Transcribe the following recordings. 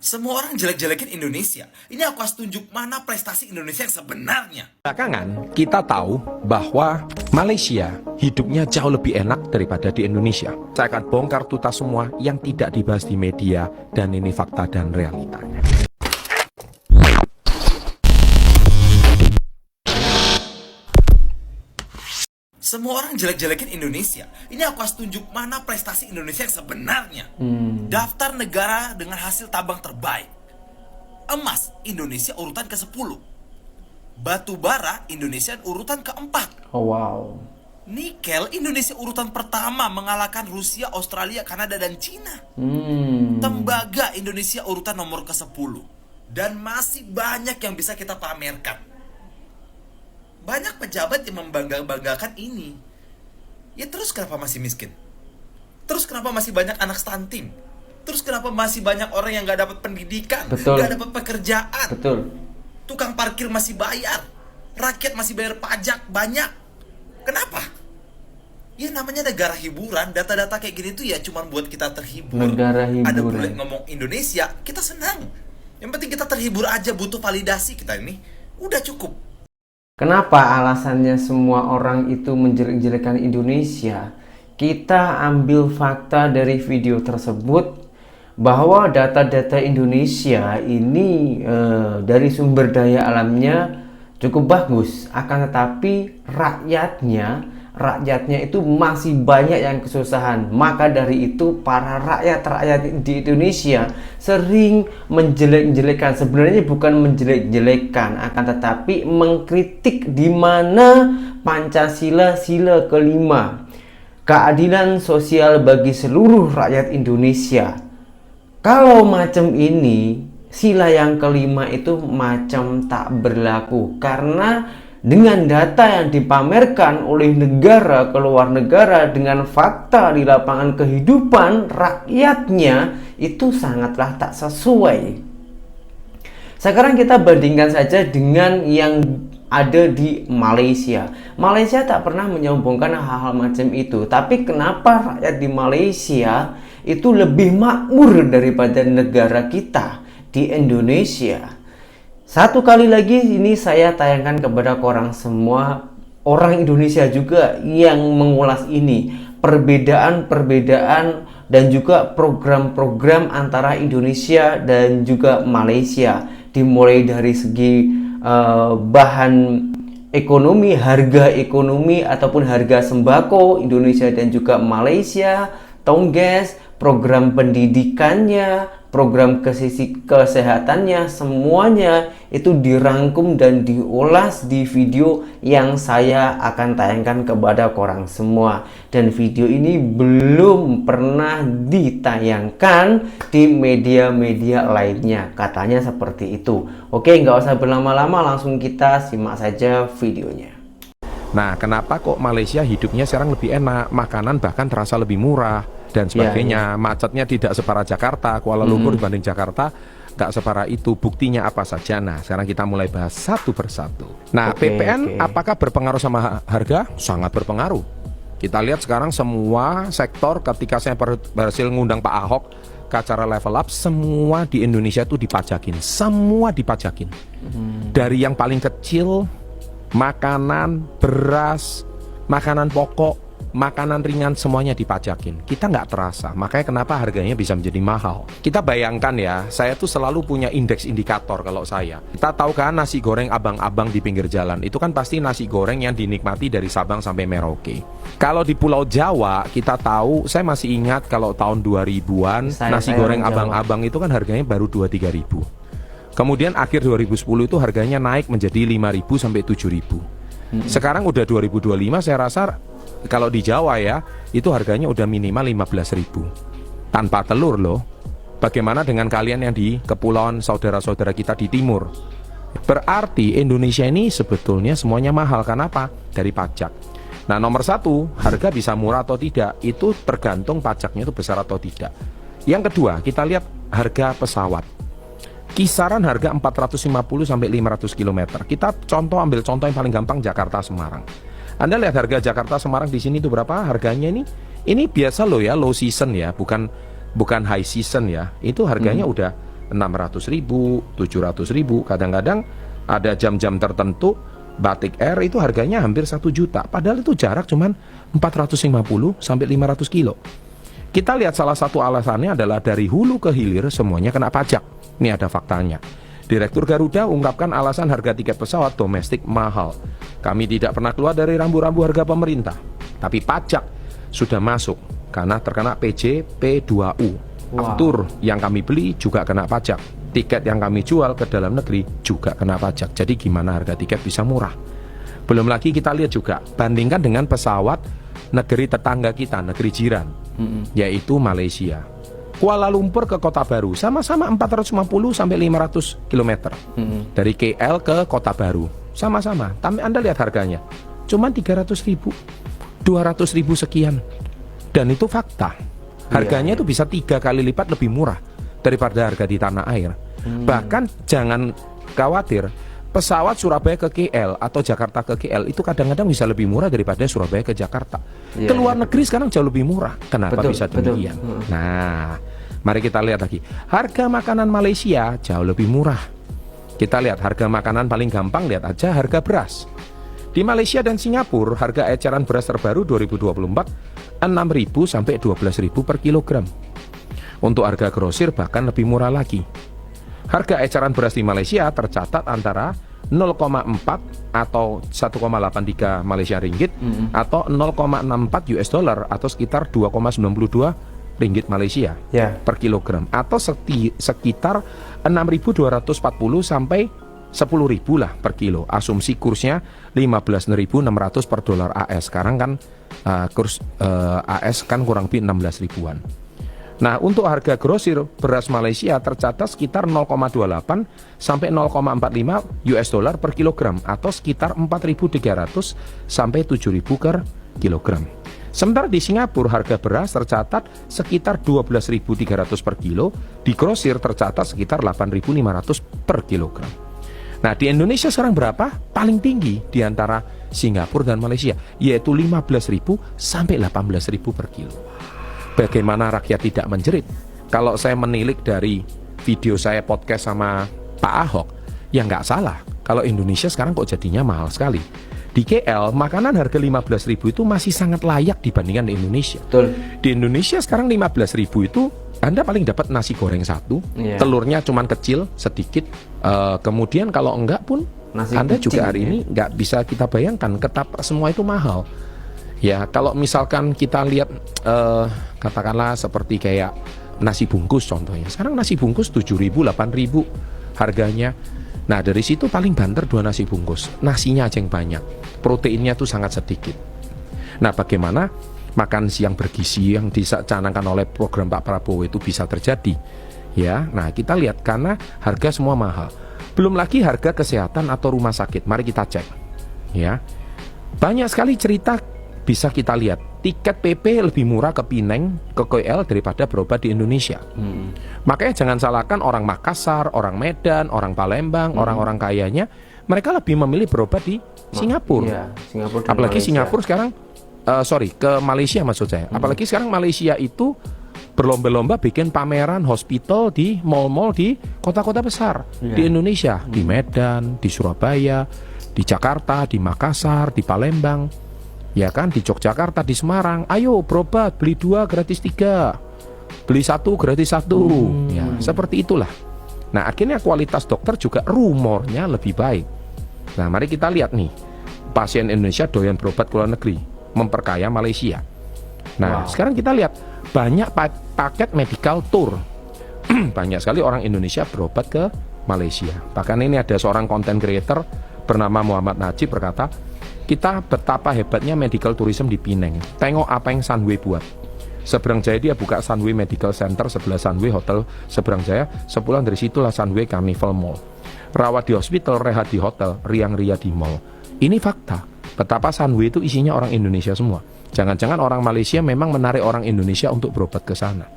Semua orang jelek-jelekin Indonesia. Ini aku harus tunjuk mana prestasi Indonesia yang sebenarnya. Belakangan, kita tahu bahwa Malaysia hidupnya jauh lebih enak daripada di Indonesia. Saya akan bongkar tuntas semua yang tidak dibahas di media, dan ini fakta dan realitanya. Semua orang jelek-jelekin Indonesia. Ini aku harus tunjuk mana prestasi Indonesia yang sebenarnya. Daftar negara dengan hasil tambang terbaik. Emas, Indonesia urutan ke-10. Batu bara, Indonesia urutan ke-4. Oh wow. Nikel, Indonesia urutan pertama mengalahkan Rusia, Australia, Kanada, dan Cina. Tembaga, Indonesia urutan nomor ke-10. Dan masih banyak yang bisa kita pamerkan. Banyak pejabat yang membanggakan ini. Ya terus kenapa masih miskin? Terus kenapa masih banyak anak stunting? Terus kenapa masih banyak orang yang gak dapat pendidikan? Betul. Gak dapat pekerjaan? Betul. Tukang parkir masih bayar. Rakyat masih bayar pajak banyak. Kenapa? Ya namanya negara hiburan. Data-data kayak gini tuh ya cuman buat kita terhibur. Negara hiburan. Ada bule ngomong Indonesia, kita senang. Yang penting kita terhibur aja, butuh validasi kita ini. Udah cukup. Kenapa alasannya semua orang itu menjelek-jelekan Indonesia? Kita ambil fakta dari video tersebut bahwa data-data Indonesia ini dari sumber daya alamnya cukup bagus, akan tetapi rakyatnya itu masih banyak yang kesusahan. Maka dari itu para rakyat di Indonesia sering menjelek-jelekan. Sebenarnya bukan menjelek-jelekan, akan tetapi mengkritik di mana Pancasila sila kelima, keadilan sosial bagi seluruh rakyat Indonesia. Kalau macam ini, sila yang kelima itu macam tak berlaku, karena dengan data yang dipamerkan oleh negara ke luar negara dengan fakta di lapangan kehidupan rakyatnya itu sangatlah tak sesuai. Sekarang kita bandingkan saja dengan yang ada di Malaysia. Malaysia tak pernah menyombongkan hal-hal macam itu. Tapi kenapa rakyat di Malaysia itu lebih makmur daripada negara kita di Indonesia? Satu kali lagi ini saya tayangkan kepada korang semua, orang Indonesia juga yang mengulas ini, perbedaan dan juga program-program antara Indonesia dan juga Malaysia, dimulai dari segi bahan ekonomi, harga ekonomi ataupun harga sembako Indonesia dan juga Malaysia, tongges, program pendidikannya, program kesehatannya, semuanya itu dirangkum dan diulas di video yang saya akan tayangkan kepada korang semua. Dan video ini belum pernah ditayangkan di media-media lainnya, katanya seperti itu. Oke, nggak usah berlama-lama, langsung kita simak saja videonya. Nah, kenapa kok Malaysia hidupnya sekarang lebih enak, makanan bahkan terasa lebih murah dan sebagainya, macetnya tidak separah Jakarta, Kuala Lumpur dibanding Jakarta nggak separah itu. Buktinya apa saja? Nah, sekarang kita mulai bahas satu persatu. Nah, PPN apakah berpengaruh sama harga? Sangat berpengaruh. Kita lihat sekarang semua sektor, ketika saya berhasil ngundang Pak Ahok ke acara Level Up, semua di Indonesia itu dipajakin, semua dipajakin. Dari yang paling kecil, makanan, beras, makanan pokok, makanan ringan, semuanya dipajakin. Kita nggak terasa, makanya kenapa harganya bisa menjadi mahal. Kita bayangkan ya, saya tuh selalu punya indeks indikator kalau saya. Kita tahu kan nasi goreng abang-abang di pinggir jalan, itu kan pasti nasi goreng yang dinikmati dari Sabang sampai Merauke. Kalau di Pulau Jawa, kita tahu, saya masih ingat kalau tahun 2000-an, nasi goreng abang-abang itu kan harganya baru 2-3 ribu. Kemudian akhir 2010 itu harganya naik menjadi 5.000 sampai 7.000. Sekarang udah 2025, saya rasa kalau di Jawa ya, itu harganya udah minimal 15.000 tanpa telur loh. Bagaimana dengan kalian yang di kepulauan, saudara-saudara kita di timur? Berarti Indonesia ini sebetulnya semuanya mahal. Kenapa? Dari pajak. Nah, nomor satu, harga bisa murah atau tidak, itu tergantung pajaknya itu besar atau tidak. Yang kedua, kita lihat harga pesawat. Kisaran harga 450 sampai 500 km. Kita ambil contoh yang paling gampang, Jakarta Semarang. Anda lihat harga Jakarta Semarang di sini itu berapa harganya ini? Ini biasa loh ya, low season ya, bukan high season ya. Itu harganya udah 600.000, 700.000. Kadang-kadang ada jam-jam tertentu Batik Air itu harganya hampir 1 juta. Padahal itu jarak cuman 450 sampai 500 kilo. Kita lihat salah satu alasannya adalah dari hulu ke hilir semuanya kena pajak. Ini ada faktanya. Direktur Garuda ungkapkan alasan harga tiket pesawat domestik mahal. Kami tidak pernah keluar dari rambu-rambu harga pemerintah. Tapi pajak sudah masuk karena terkena PJ P2U. Aftur yang kami beli juga kena pajak. Tiket yang kami jual ke dalam negeri juga kena pajak. Jadi gimana harga tiket bisa murah? Belum lagi kita lihat juga, bandingkan dengan pesawat negeri tetangga kita, negeri jiran, yaitu Malaysia. Kuala Lumpur ke Kota Baru sama-sama 450 sampai 500 km. Dari KL ke Kota Baru sama-sama. Tapi Anda lihat harganya, cuman 300.000, 200.000 sekian. Dan itu fakta. Harganya itu bisa 3 kali lipat lebih murah daripada harga di tanah air. Bahkan jangan khawatir, pesawat Surabaya ke KL atau Jakarta ke KL itu kadang-kadang bisa lebih murah daripada Surabaya ke Jakarta. Ke luar negeri sekarang jauh lebih murah. Kenapa bisa demikian? Nah, mari kita lihat lagi. Harga makanan Malaysia jauh lebih murah. Kita lihat harga makanan paling gampang, lihat aja harga beras. Di Malaysia dan Singapura, harga eceran beras terbaru 2024 6.000 sampai 12.000 per kilogram. Untuk harga grosir bahkan lebih murah lagi. Harga eceran beras di Malaysia tercatat antara 0,4 atau 1,83 Malaysia ringgit atau 0,64 US dollar atau sekitar 2,92 ringgit Malaysia per kilogram atau sekitar 6.240 sampai 10.000 lah per kilo. Asumsi kursnya 15.600 per dolar AS. Sekarang kan kurs AS kan kurang lebih 16 ribuan. Nah, untuk harga grosir beras Malaysia tercatat sekitar 0,28 sampai 0,45 US dollar per kilogram atau sekitar 4.300 sampai 7.000 per kilogram. Sementara di Singapura harga beras tercatat sekitar 12.300 per kilo, di grosir tercatat sekitar 8.500 per kilogram. Nah, di Indonesia sekarang berapa? Paling tinggi di antara Singapura dan Malaysia, yaitu 15.000 sampai 18.000 per kilo. Bagaimana rakyat tidak menjerit? Kalau saya menilik dari video saya podcast sama Pak Ahok, ya nggak salah. Kalau Indonesia sekarang kok jadinya mahal sekali. Di KL, makanan harga 15.000 itu masih sangat layak dibandingkan di Indonesia. Betul. Di Indonesia sekarang 15.000 itu Anda paling dapat nasi goreng satu, telurnya cuman kecil, sedikit. Kemudian kalau enggak pun, nasi Anda juga hari ini nggak bisa kita bayangkan, semua itu mahal. Ya, kalau misalkan kita lihat katakanlah seperti kayak nasi bungkus contohnya. Sekarang nasi bungkus 7.000, 8.000 harganya. Nah, dari situ paling banter 2 nasi bungkus. Nasinya aja yang banyak. Proteinnya tuh sangat sedikit. Nah, bagaimana makan siang bergizi yang dicanangkan oleh program Pak Prabowo itu bisa terjadi? Ya, nah kita lihat karena harga semua mahal. Belum lagi harga kesehatan atau rumah sakit. Mari kita cek. Ya. Banyak sekali cerita bisa kita lihat, tiket PP lebih murah ke Pineng, ke KL daripada berobat di Indonesia. Makanya jangan salahkan orang Makassar, orang Medan, orang Palembang, orang-orang kayanya, mereka lebih memilih berobat di Singapura. Iya, Singapura apalagi Malaysia. Singapura sekarang, ke Malaysia maksud saya. Apalagi sekarang Malaysia itu berlomba-lomba bikin pameran hospital di mall-mall di kota-kota besar di Indonesia, di Medan, di Surabaya, di Jakarta, di Makassar, di Palembang. Ya kan, di Yogyakarta, di Semarang, ayo berobat, beli 2 gratis 3, beli 1 gratis 1. Ya, seperti itulah. Nah, akhirnya kualitas dokter juga rumornya lebih baik. Nah, mari kita lihat nih, pasien Indonesia doyan berobat ke luar negeri, memperkaya Malaysia. Nah, sekarang kita lihat banyak paket medical tour. Banyak sekali orang Indonesia berobat ke Malaysia. Bahkan ini ada seorang content creator bernama Muhammad Najib berkata, kita betapa hebatnya medical tourism di Pineng. Tengok apa yang Sunway buat. Seberang Jaya dia buka Sunway Medical Center, sebelah Sunway Hotel Seberang Jaya. Sepulang dari situlah Sunway Carnival Mall. Rawat di hospital, rehat di hotel, riang-ria di mall. Ini fakta. Betapa Sunway itu isinya orang Indonesia semua. Jangan-jangan orang Malaysia memang menarik orang Indonesia untuk berobat ke sana.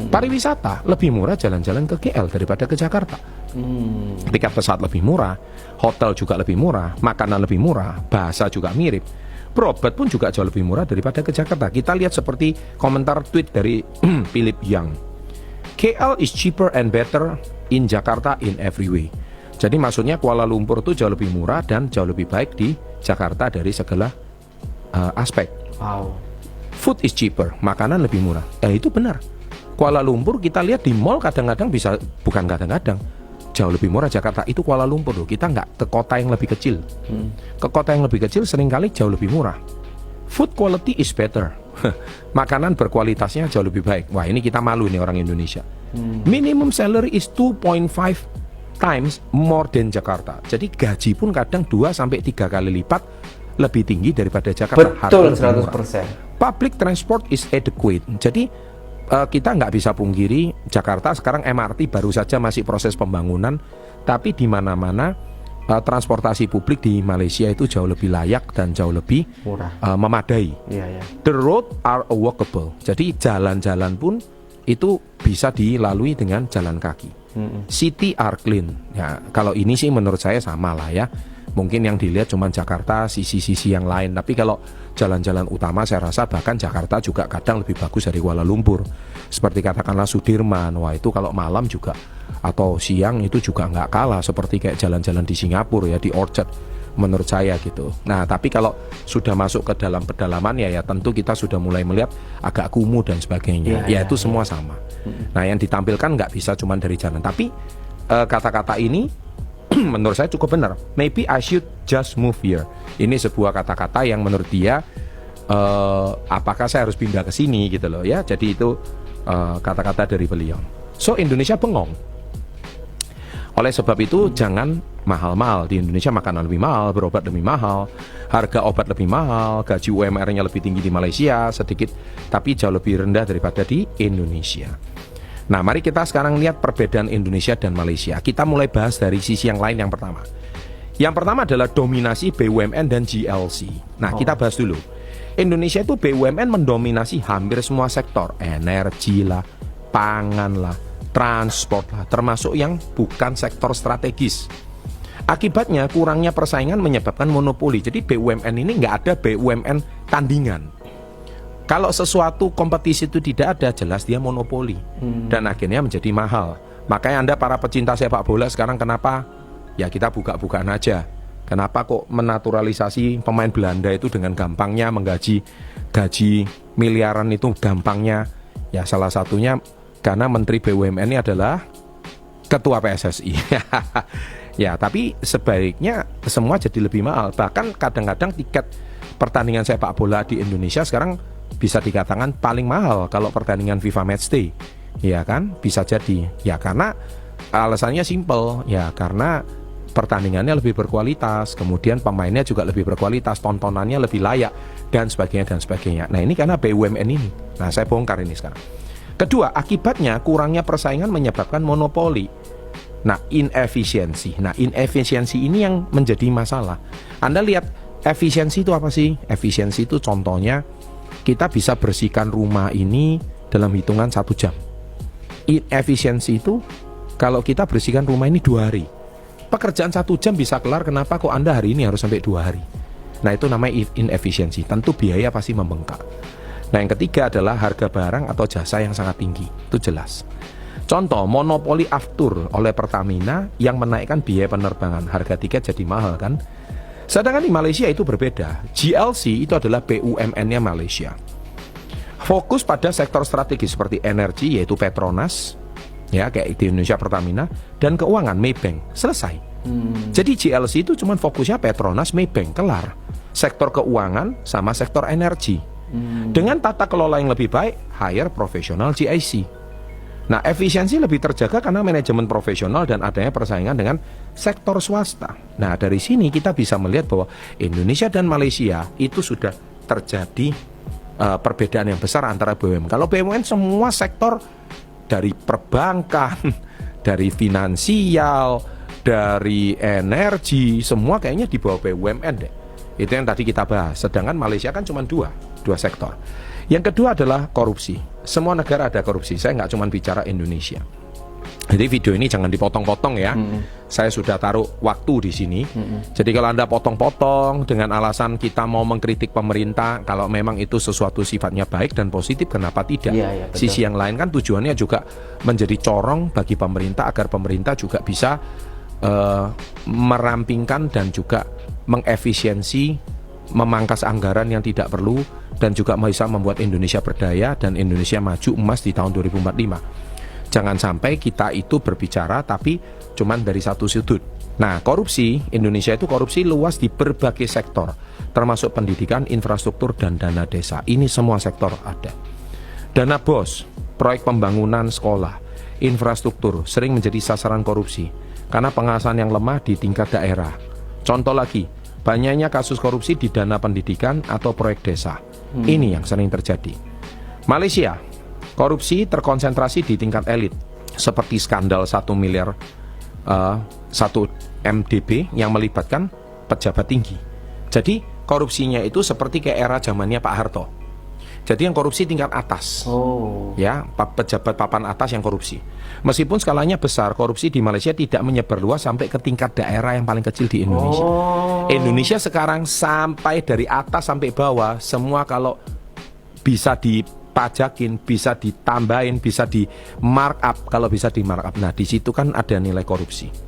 Pariwisata lebih murah jalan-jalan ke KL daripada ke Jakarta. Tiket pesawat lebih murah, hotel juga lebih murah, makanan lebih murah, bahasa juga mirip. Berobat pun juga jauh lebih murah daripada ke Jakarta. Kita lihat seperti komentar tweet dari Philip Young. KL is cheaper and better in Jakarta in every way. Jadi maksudnya Kuala Lumpur itu jauh lebih murah dan jauh lebih baik di Jakarta dari segala aspek. Wow. Food is cheaper, makanan lebih murah. Itu benar. Kuala Lumpur kita lihat di mall kadang-kadang bisa, bukan kadang-kadang, jauh lebih murah Jakarta. Itu Kuala Lumpur loh. Kita nggak ke kota yang lebih kecil. Ke kota yang lebih kecil seringkali jauh lebih murah. Food quality is better. Makanan berkualitasnya jauh lebih baik. Wah, ini kita malu nih orang Indonesia. Minimum salary is 2.5 times more than Jakarta. Jadi gaji pun kadang 2-3 kali lipat lebih tinggi daripada Jakarta. Betul, 100%. Public transport is adequate. Jadi kita nggak bisa pungkiri Jakarta sekarang MRT baru saja masih proses pembangunan, tapi di mana-mana transportasi publik di Malaysia itu jauh lebih layak dan jauh lebih murah, memadai. The road are walkable. Jadi jalan-jalan pun itu bisa dilalui dengan jalan kaki. City are clean. Ya, kalau ini sih menurut saya sama lah ya. Mungkin yang dilihat cuma Jakarta, sisi-sisi yang lain. Tapi kalau jalan-jalan utama saya rasa bahkan Jakarta juga kadang lebih bagus dari Kuala Lumpur. Seperti katakanlah Sudirman, wah itu kalau malam juga atau siang itu juga nggak kalah. Seperti kayak jalan-jalan di Singapura ya, di Orchard menurut saya gitu. Nah tapi kalau sudah masuk ke dalam pedalaman ya tentu kita sudah mulai melihat agak kumuh dan sebagainya. Ya itu semua sama. Nah yang ditampilkan nggak bisa cuma dari jalan. Tapi kata-kata ini menurut saya cukup benar. Maybe I should just move here. Ini sebuah kata-kata yang menurut dia apakah saya harus pindah ke sini gitu loh ya. Jadi itu kata-kata dari beliau. So Indonesia bengong. Oleh sebab itu jangan mahal-mahal. Di Indonesia makanan lebih mahal, berobat lebih mahal, harga obat lebih mahal, gaji UMR-nya lebih tinggi di Malaysia sedikit, tapi jauh lebih rendah daripada di Indonesia. Nah, mari kita sekarang lihat perbedaan Indonesia dan Malaysia. Kita mulai bahas dari sisi yang lain yang pertama. Yang pertama adalah dominasi BUMN dan GLC. Nah, kita bahas dulu. Indonesia itu BUMN mendominasi hampir semua sektor. Energi lah, pangan lah, transport lah, termasuk yang bukan sektor strategis. Akibatnya kurangnya persaingan menyebabkan monopoli. Jadi BUMN ini nggak ada BUMN tandingan. Kalau sesuatu kompetisi itu tidak ada, jelas dia monopoli dan akhirnya menjadi mahal. Makanya Anda para pecinta sepak bola sekarang kenapa? Ya kita buka-bukaan aja. Kenapa kok menaturalisasi pemain Belanda itu dengan gampangnya menggaji gaji miliaran itu gampangnya? Ya salah satunya karena Menteri BUMN ini adalah Ketua PSSI. Ya tapi sebaiknya semua jadi lebih mahal. Bahkan kadang-kadang tiket pertandingan sepak bola di Indonesia sekarang bisa dikatakan paling mahal kalau pertandingan FIFA Matchday, ya kan? Bisa jadi, ya karena alasannya simple, ya karena pertandingannya lebih berkualitas, kemudian pemainnya juga lebih berkualitas, tontonannya lebih layak dan sebagainya dan sebagainya. Nah ini karena BUMN ini. Nah saya bongkar ini sekarang. Kedua, akibatnya kurangnya persaingan menyebabkan monopoli. Nah inefisiensi. Nah inefisiensi ini yang menjadi masalah. Anda lihat efisiensi itu apa sih? Efisiensi itu contohnya kita bisa bersihkan rumah ini dalam hitungan 1 jam. Inefisiensi itu kalau kita bersihkan rumah ini 2 hari. Pekerjaan 1 jam bisa kelar, kenapa kok Anda hari ini harus sampai 2 hari? Nah itu namanya inefisiensi. Tentu biaya pasti membengkak. Nah yang ketiga adalah harga barang atau jasa yang sangat tinggi. Itu jelas. Contoh monopoli aftur oleh Pertamina yang menaikkan biaya penerbangan. Harga tiket jadi mahal kan? Sedangkan di Malaysia itu berbeda. GLC itu adalah BUMN-nya Malaysia. Fokus pada sektor strategis seperti energi yaitu Petronas, ya kayak di Indonesia Pertamina, dan keuangan Maybank. Selesai. Jadi GLC itu cuma fokusnya Petronas, Maybank, kelar. Sektor keuangan sama sektor energi. Dengan tata kelola yang lebih baik, hire profesional GIC. Nah, efisiensi lebih terjaga karena manajemen profesional dan adanya persaingan dengan sektor swasta. Nah, dari sini kita bisa melihat bahwa Indonesia dan Malaysia itu sudah terjadi perbedaan yang besar antara BUMN. Kalau BUMN semua sektor dari perbankan, dari finansial, dari energi, semua kayaknya di bawah BUMN deh. Itu yang tadi kita bahas. Sedangkan Malaysia kan cuma dua sektor. Yang kedua adalah korupsi. Semua negara ada korupsi. Saya nggak cuma bicara Indonesia. Jadi video ini jangan dipotong-potong ya. Saya sudah taruh waktu di sini. Jadi kalau Anda potong-potong dengan alasan kita mau mengkritik pemerintah, kalau memang itu sesuatu sifatnya baik dan positif, kenapa tidak? Iya, betul. Sisi yang lain kan tujuannya juga menjadi corong bagi pemerintah agar pemerintah juga bisa merampingkan dan juga mengefisiensi, memangkas anggaran yang tidak perlu, dan juga bisa membuat Indonesia berdaya dan Indonesia maju emas di tahun 2045. Jangan sampai kita itu berbicara tapi cuman dari satu sudut. Nah, korupsi, Indonesia itu korupsi luas di berbagai sektor, termasuk pendidikan, infrastruktur, dan dana desa. Ini semua sektor ada. Dana BOS, proyek pembangunan sekolah, infrastruktur, sering menjadi sasaran korupsi karena pengawasan yang lemah di tingkat daerah. Contoh lagi, banyaknya kasus korupsi di dana pendidikan atau proyek desa. Ini yang sering terjadi. Malaysia, korupsi terkonsentrasi di tingkat elit, seperti skandal 1 miliar 1 MDB yang melibatkan pejabat tinggi. Jadi korupsinya itu seperti kayak era zamannya Pak Harto. Jadi yang korupsi tingkat atas, ya, pejabat papan atas yang korupsi. Meskipun skalanya besar, korupsi di Malaysia tidak menyebar luas sampai ke tingkat daerah yang paling kecil di Indonesia. Indonesia sekarang sampai dari atas sampai bawah, semua kalau bisa dipajakin, bisa ditambahin, bisa di markup, kalau bisa di markup. Nah, di situ kan ada nilai korupsi.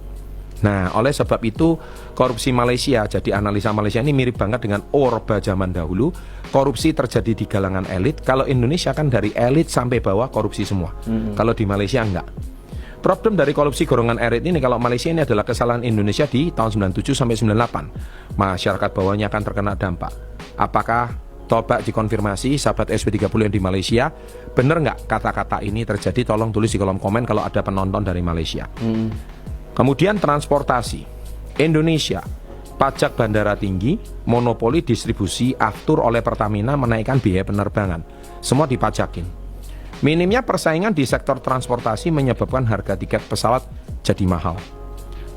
Nah, oleh sebab itu korupsi Malaysia, jadi analisa Malaysia ini mirip banget dengan Orba zaman dahulu. Korupsi terjadi di kalangan elit. Kalau Indonesia kan dari elit sampai bawah korupsi semua. Kalau di Malaysia enggak. Problem dari korupsi golongan elit ini, kalau Malaysia ini adalah kesalahan Indonesia di tahun 97 sampai 98. Masyarakat bawahnya akan terkena dampak. Apakah coba dikonfirmasi sahabat SP30 yang di Malaysia, benar nggak kata-kata ini terjadi? Tolong tulis di kolom komen kalau ada penonton dari Malaysia. Kemudian transportasi Indonesia, pajak bandara tinggi, monopoli distribusi aftur oleh Pertamina menaikkan biaya penerbangan, semua dipajakin. Minimnya persaingan di sektor transportasi menyebabkan harga tiket pesawat jadi mahal.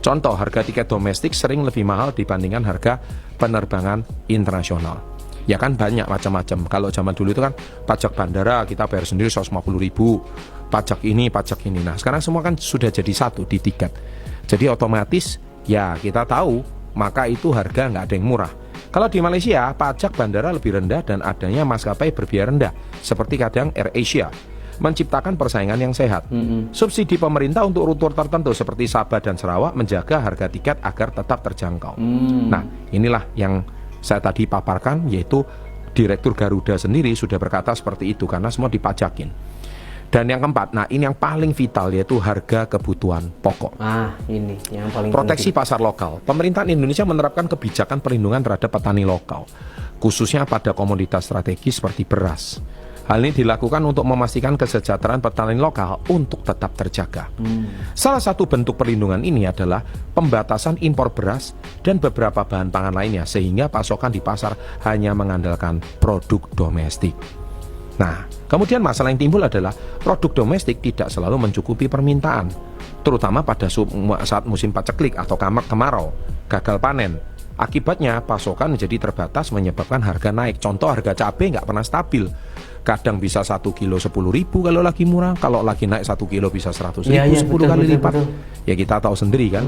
Contoh, harga tiket domestik sering lebih mahal dibandingkan harga penerbangan internasional. Ya kan banyak macam-macam. Kalau zaman dulu itu kan pajak bandara kita bayar sendiri 150.000, pajak ini, pajak ini. Nah, sekarang semua kan sudah jadi satu di tiket. Jadi otomatis ya kita tahu, maka itu harga nggak ada yang murah. Kalau di Malaysia, pajak bandara lebih rendah dan adanya maskapai berbiaya rendah, seperti kadang AirAsia, menciptakan persaingan yang sehat. Subsidi pemerintah untuk rute tertentu seperti Sabah dan Sarawak menjaga harga tiket agar tetap terjangkau. Nah, inilah yang saya tadi paparkan, yaitu Direktur Garuda sendiri sudah berkata seperti itu karena semua dipajakin. Dan yang keempat, nah ini yang paling vital, yaitu harga kebutuhan pokok. Ini yang paling proteksi penting. Pasar lokal. Pemerintahan Indonesia menerapkan kebijakan perlindungan terhadap petani lokal, khususnya pada komoditas strategis seperti beras. Hal ini dilakukan untuk memastikan kesejahteraan petani lokal untuk tetap terjaga. Salah satu bentuk perlindungan ini adalah pembatasan impor beras dan beberapa bahan pangan lainnya, sehingga pasokan di pasar hanya mengandalkan produk domestik. Nah, kemudian masalah yang timbul adalah produk domestik tidak selalu mencukupi permintaan, terutama pada saat musim paceklik atau kemarau, gagal panen. Akibatnya pasokan menjadi terbatas, menyebabkan harga naik. Contoh, harga cabai nggak pernah stabil. Kadang bisa 1 kilo 10.000 kalau lagi murah, kalau lagi naik 1 kilo bisa 100.000, 10 kali lipat. Ya kita tahu sendiri kan.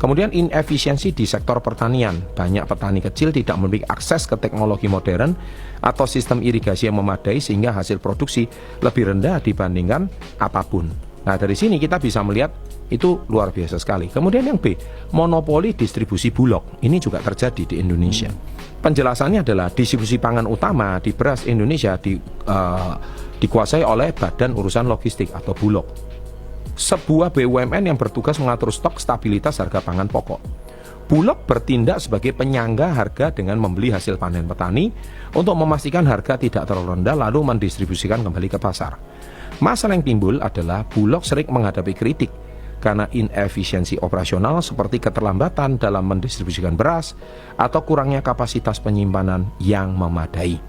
Kemudian inefisiensi di sektor pertanian. Banyak petani kecil tidak memiliki akses ke teknologi modern atau sistem irigasi yang memadai, sehingga hasil produksi lebih rendah dibandingkan apapun. Nah, dari sini kita bisa melihat itu luar biasa sekali. Kemudian yang B, monopoli distribusi bulog. Ini juga terjadi di Indonesia. Penjelasannya adalah distribusi pangan utama di beras Indonesia dikuasai oleh Badan Urusan Logistik atau Bulog, sebuah BUMN yang bertugas mengatur stok stabilitas harga pangan pokok. Bulog bertindak sebagai penyangga harga dengan membeli hasil panen petani untuk memastikan harga tidak terlalu rendah, lalu mendistribusikan kembali ke pasar. Masalah yang timbul adalah Bulog sering menghadapi kritik karena inefisiensi operasional seperti keterlambatan dalam mendistribusikan beras atau kurangnya kapasitas penyimpanan yang memadai.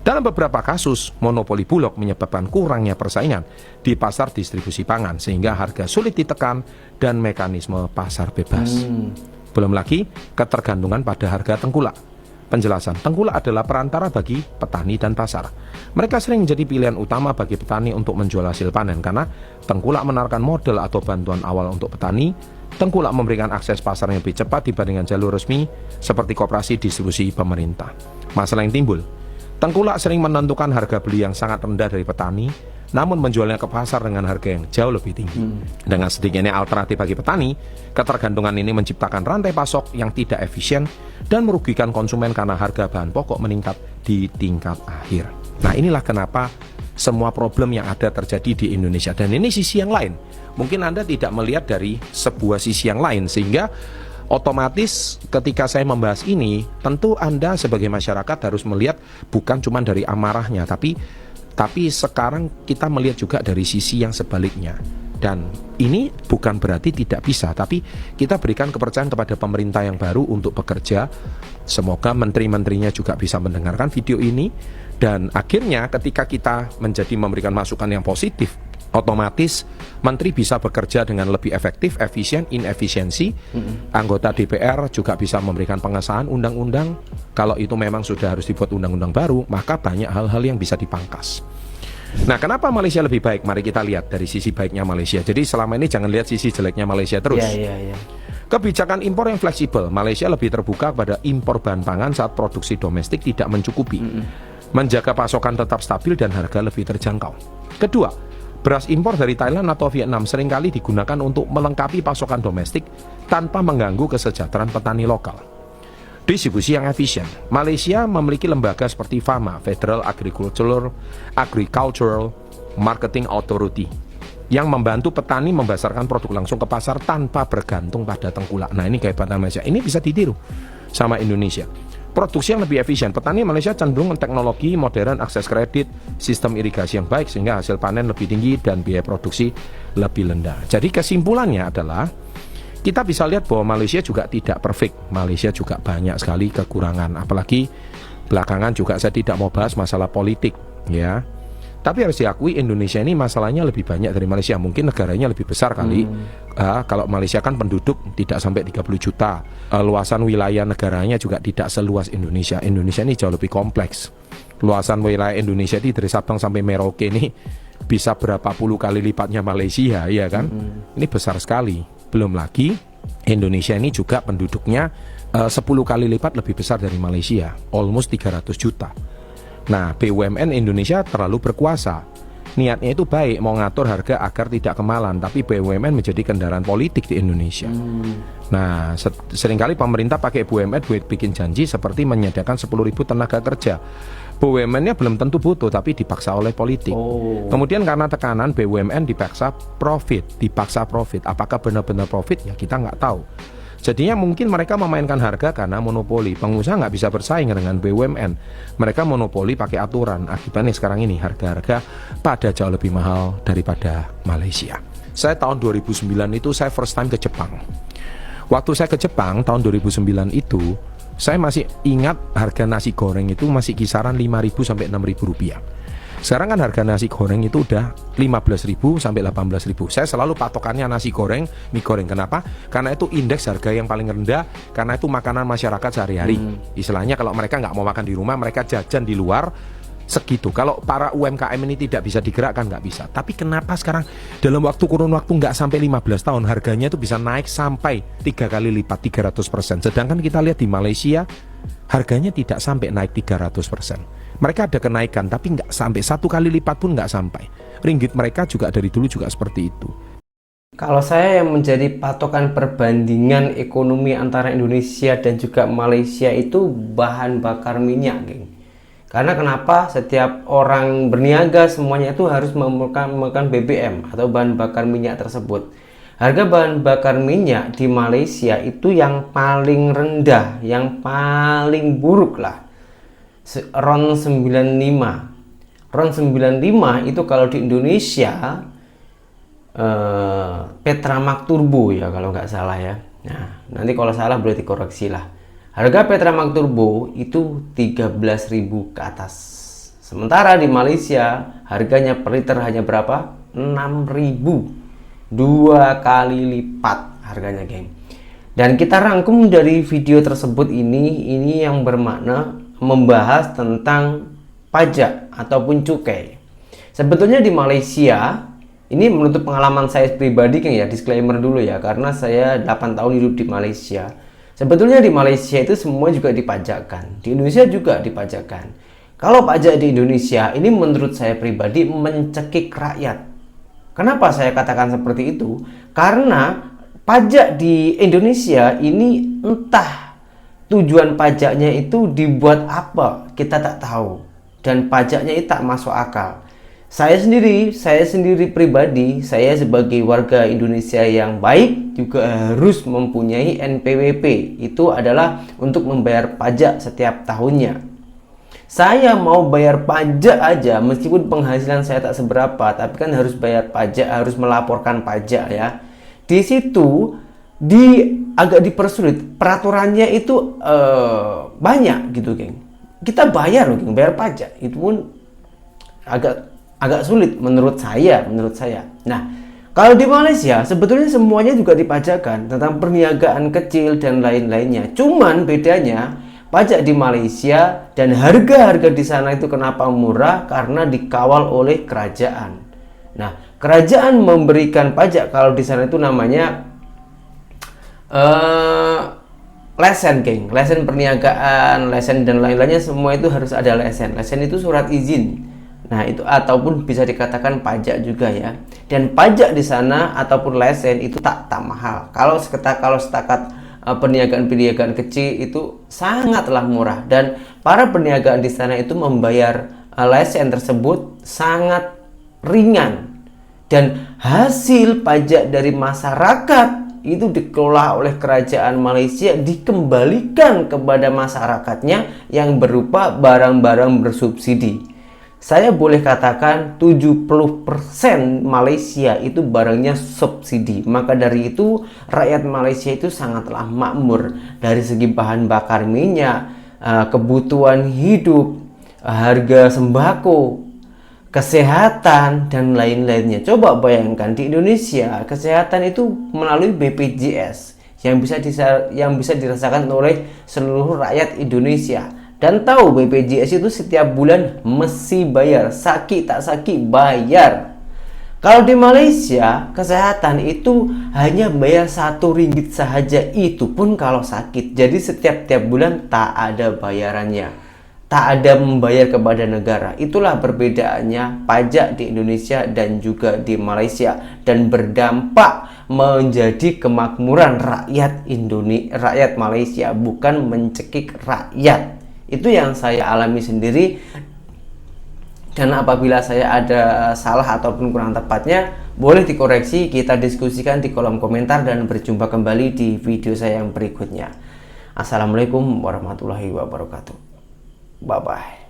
Dalam beberapa kasus, monopoli Bulog menyebabkan kurangnya persaingan di pasar distribusi pangan, sehingga harga sulit ditekan dan mekanisme pasar bebas. Belum lagi ketergantungan pada harga tengkulak. Penjelasan, tengkulak adalah perantara bagi petani dan pasar. Mereka sering menjadi pilihan utama bagi petani untuk menjual hasil panen karena tengkulak menawarkan modal atau bantuan awal untuk petani. Tengkulak memberikan akses pasar yang lebih cepat dibandingkan jalur resmi seperti koperasi distribusi pemerintah. Masalah yang timbul, tengkulak sering menentukan harga beli yang sangat rendah dari petani, namun menjualnya ke pasar dengan harga yang jauh lebih tinggi. Dengan sedikitnya alternatif bagi petani, ketergantungan ini menciptakan rantai pasok yang tidak efisien dan merugikan konsumen karena harga bahan pokok meningkat di tingkat akhir. Nah, inilah kenapa semua problem yang ada terjadi di Indonesia. Dan ini sisi yang lain. Mungkin Anda tidak melihat dari sebuah sisi yang lain, sehingga otomatis ketika saya membahas ini, tentu Anda sebagai masyarakat harus melihat bukan cuma dari amarahnya, tapi sekarang kita melihat juga dari sisi yang sebaliknya. Dan ini bukan berarti tidak bisa, tapi kita berikan kepercayaan kepada pemerintah yang baru untuk bekerja. Semoga menteri-menterinya juga bisa mendengarkan video ini. Dan akhirnya ketika kita memberikan masukan yang positif, otomatis menteri bisa bekerja dengan lebih efektif, efisien, inefisiensi. Anggota DPR juga bisa memberikan pengesahan undang-undang. Kalau itu memang sudah harus dibuat undang-undang baru, maka banyak hal-hal yang bisa dipangkas. Nah, kenapa Malaysia lebih baik? Mari kita lihat dari sisi baiknya Malaysia. Jadi selama ini jangan lihat sisi jeleknya Malaysia terus. Kebijakan impor yang fleksibel. Malaysia lebih terbuka pada impor bahan pangan saat produksi domestik tidak mencukupi. Menjaga pasokan tetap stabil dan harga lebih terjangkau. Kedua, beras impor dari Thailand atau Vietnam seringkali digunakan untuk melengkapi pasokan domestik tanpa mengganggu kesejahteraan petani lokal. Distribusi yang efisien. Malaysia memiliki lembaga seperti FAMA, Federal Agricultural Marketing Authority, yang membantu petani membasarkan produk langsung ke pasar tanpa bergantung pada tengkulak. Nah, ini kehebatan Malaysia. Ini bisa ditiru sama Indonesia. Produksi yang lebih efisien. Petani Malaysia cenderung teknologi modern, akses kredit, sistem irigasi yang baik sehingga hasil panen lebih tinggi dan biaya produksi lebih rendah. Jadi kesimpulannya adalah kita bisa lihat bahwa Malaysia juga tidak perfect. Malaysia juga banyak sekali kekurangan. Apalagi belakangan juga saya tidak mau bahas masalah politik, ya. Tapi harus diakui Indonesia ini masalahnya lebih banyak dari Malaysia. Mungkin negaranya lebih besar kali. Kalau Malaysia kan penduduk tidak sampai 30 juta. Luasan wilayah negaranya juga tidak seluas Indonesia. Indonesia ini jauh lebih kompleks. Luasan wilayah Indonesia ini dari Sabang sampai Merauke ini bisa berapa puluh kali lipatnya Malaysia, ya kan? Ini besar sekali. Belum lagi Indonesia ini juga penduduknya 10 kali lipat lebih besar dari Malaysia, almost 300 juta. Nah, BUMN Indonesia terlalu berkuasa. Niatnya itu baik, mau ngatur harga agar tidak kemahalan, tapi BUMN menjadi kendaraan politik di Indonesia. Nah, seringkali pemerintah pakai BUMN buat bikin janji seperti menyediakan 10.000 tenaga kerja. BUMN-nya belum tentu butuh, tapi dipaksa oleh politik. Kemudian karena tekanan BUMN dipaksa profit. Apakah benar-benar profit? Ya kita nggak tahu. Jadinya mungkin mereka memainkan harga karena monopoli. Pengusaha nggak bisa bersaing dengan BUMN. Mereka monopoli pakai aturan. Akibatnya sekarang ini harga-harga pada jauh lebih mahal daripada Malaysia. Saya tahun 2009 itu saya first time ke Jepang. Waktu saya ke Jepang tahun 2009 itu, saya masih ingat harga nasi goreng itu masih kisaran 5.000 sampai 6.000 rupiah. Sekarang kan harga nasi goreng itu udah 15.000 sampai 18.000. Saya selalu patokannya nasi goreng, mie goreng. Kenapa? Karena itu indeks harga yang paling rendah, karena itu makanan masyarakat sehari-hari. Istilahnya kalau mereka nggak mau makan di rumah, mereka jajan di luar, segitu. Kalau para UMKM ini tidak bisa digerakkan, nggak bisa. Tapi kenapa sekarang dalam kurun waktu nggak sampai 15 tahun harganya itu bisa naik sampai 3 kali lipat, 300%. Sedangkan kita lihat di Malaysia harganya tidak sampai naik 300%. Mereka ada kenaikan tapi nggak sampai 1 kali lipat pun nggak sampai. Ringgit mereka juga dari dulu juga seperti itu. Kalau saya yang menjadi patokan perbandingan ekonomi antara Indonesia dan juga Malaysia itu bahan bakar minyak, geng. Karena kenapa? Setiap orang berniaga semuanya itu harus menggunakan BBM atau bahan bakar minyak tersebut. Harga bahan bakar minyak di Malaysia itu yang paling rendah, yang paling buruk lah, RON 95. RON 95 itu kalau di Indonesia Petramax Turbo ya kalau nggak salah ya. Nah, nanti kalau salah boleh dikoreksi lah. Harga Petramax Turbo itu 13.000 ke atas. Sementara di Malaysia harganya per liter hanya berapa? 6.000. 2 kali lipat harganya, geng. Dan kita rangkum dari video tersebut ini yang bermakna membahas tentang pajak ataupun cukai. Sebetulnya di Malaysia, ini menurut pengalaman saya pribadi kan ya, disclaimer dulu ya, karena saya 8 tahun hidup di Malaysia. Sebetulnya di Malaysia itu semua juga dipajakkan, di Indonesia juga dipajakkan. Kalau pajak di Indonesia ini menurut saya pribadi mencekik rakyat. Kenapa saya katakan seperti itu? Karena pajak di Indonesia ini entah tujuan pajaknya itu dibuat apa, kita tak tahu. Dan pajaknya itu tak masuk akal. Saya sendiri pribadi, saya sebagai warga Indonesia yang baik juga harus mempunyai NPWP. Itu adalah untuk membayar pajak setiap tahunnya. Saya mau bayar pajak aja, meskipun penghasilan saya tak seberapa, tapi kan harus bayar pajak, harus melaporkan pajak ya. Di situ agak dipersulit, peraturannya itu banyak gitu, geng. Kita bayar loh, geng, bayar pajak. Itu pun agak sulit menurut saya. Nah, kalau di Malaysia sebetulnya semuanya juga dipajakkan tentang perniagaan kecil dan lain-lainnya. Cuman bedanya pajak di Malaysia dan harga-harga di sana itu kenapa murah? Karena dikawal oleh kerajaan. Nah, kerajaan memberikan pajak kalau di sana itu namanya lesen, geng. Lesen perniagaan, lesen dan lain-lainnya, semua itu harus ada lesen. Lesen itu surat izin. Nah, itu ataupun bisa dikatakan pajak juga ya. Dan pajak di sana ataupun lesen itu tak mahal. Kalau setakat perniagaan kecil itu sangatlah murah, dan para perniagaan di sana itu membayar lesen tersebut sangat ringan, dan hasil pajak dari masyarakat itu dikelola oleh kerajaan Malaysia, dikembalikan kepada masyarakatnya yang berupa barang-barang bersubsidi. Saya boleh katakan 70% Malaysia itu barangnya subsidi. Maka dari itu rakyat Malaysia itu sangatlah makmur dari segi bahan bakar minyak, kebutuhan hidup, harga sembako, kesehatan dan lain-lainnya. Coba bayangkan di Indonesia kesehatan itu melalui BPJS yang bisa dirasakan oleh seluruh rakyat Indonesia. Dan tahu BPJS itu setiap bulan mesti bayar, sakit tak sakit bayar. Kalau di Malaysia kesehatan itu hanya bayar RM1 sahaja, itu pun kalau sakit. Jadi setiap bulan tak ada bayarannya, tak ada membayar kepada negara. Itulah perbedaannya pajak di Indonesia dan juga di Malaysia, dan berdampak menjadi kemakmuran rakyat Malaysia, bukan mencekik rakyat. Itu yang saya alami sendiri, dan apabila saya ada salah ataupun kurang tepatnya, boleh dikoreksi, kita diskusikan di kolom komentar, dan berjumpa kembali di video saya yang berikutnya. Assalamualaikum warahmatullahi wabarakatuh. Bye bye.